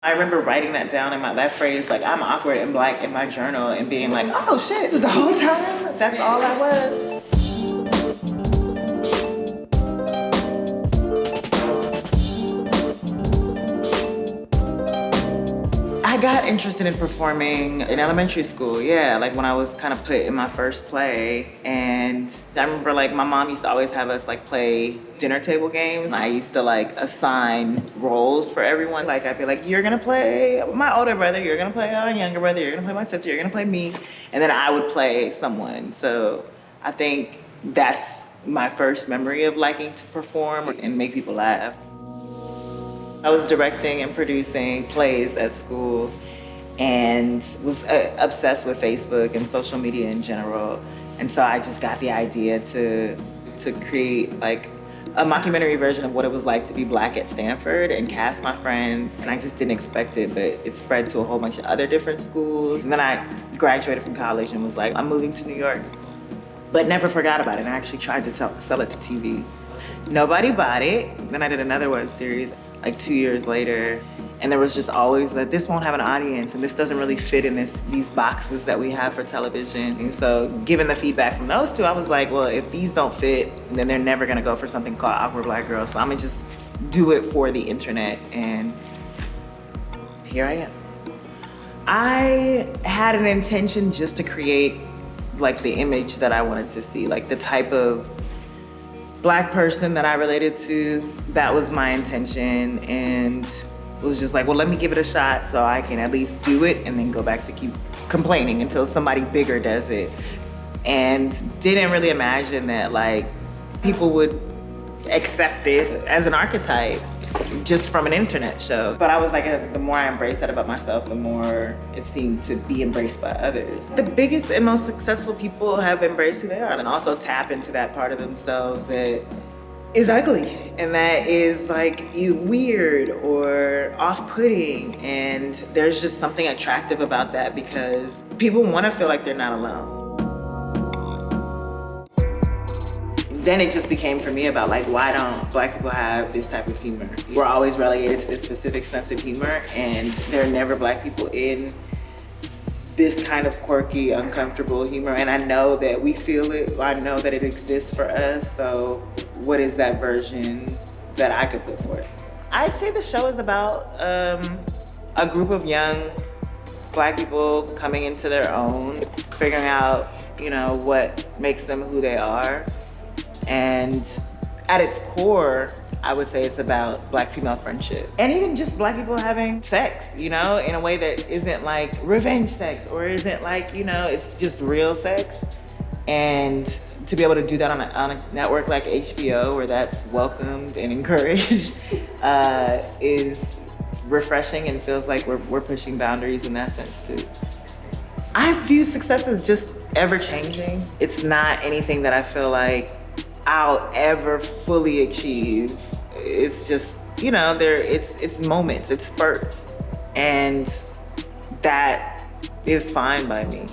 I remember writing that down in that phrase, like, I'm awkward and Black in my journal, and being like, oh shit, the whole time, that's all I was. I got interested in performing in elementary school, yeah, like when I was kind of put in my first play. And I remember like my mom used to always have us like play dinner table games. I used to like assign roles for everyone. Like I'd be like, you're gonna play my older brother, you're gonna play my younger brother, you're gonna play my sister, you're gonna play me. And then I would play someone. So I think that's my first memory of liking to perform and make people laugh. I was directing and producing plays at school and was obsessed with Facebook and social media in general. And so I just got the idea to create like a mockumentary version of what it was like to be Black at Stanford and cast my friends. And I just didn't expect it, but it spread to a whole bunch of other different schools. And then I graduated from college and was like, I'm moving to New York, but never forgot about it. And I actually tried to sell it to TV. Nobody bought it. Then I did another web series like 2 years later, and there was just always that this won't have an audience and this doesn't really fit in these boxes that we have for television. And so given the feedback from those two, I was like, well, if these don't fit, then they're never gonna go for something called Awkward Black Girl. So I'm gonna just do it for the internet, and here I am. I had an intention just to create like the image that I wanted to see, like the type of Black person that I related to. That was my intention, and it was just like, well, let me give it a shot so I can at least do it and then go back to keep complaining until somebody bigger does it. And didn't really imagine that like people would accept this as an archetype just from an internet show. But I was like, the more I embraced that about myself, the more it seemed to be embraced by others. The biggest and most successful people have embraced who they are and also tap into that part of themselves that is ugly and that is like weird or off-putting. And there's just something attractive about that because people want to feel like they're not alone. Then it just became for me about like, why don't Black people have this type of humor? We're always relegated to this specific sense of humor, and there are never Black people in this kind of quirky, uncomfortable humor. And I know that we feel it, I know that it exists for us, so what is that version that I could put forth? I'd say the show is about a group of young Black people coming into their own, figuring out, what makes them who they are. And at its core, I would say it's about Black female friendship. And even just Black people having sex, in a way that isn't like revenge sex or isn't like, it's just real sex. And to be able to do that on a network like HBO, where that's welcomed and encouraged, is refreshing and feels like we're pushing boundaries in that sense too. I view success as just ever changing. It's not anything that I feel like I'll ever fully achieve. It's just, it's moments, it's spurts. And that is fine by me.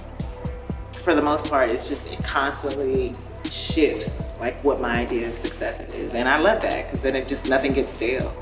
For the most part, it constantly shifts like what my idea of success is. And I love that because then nothing gets stale.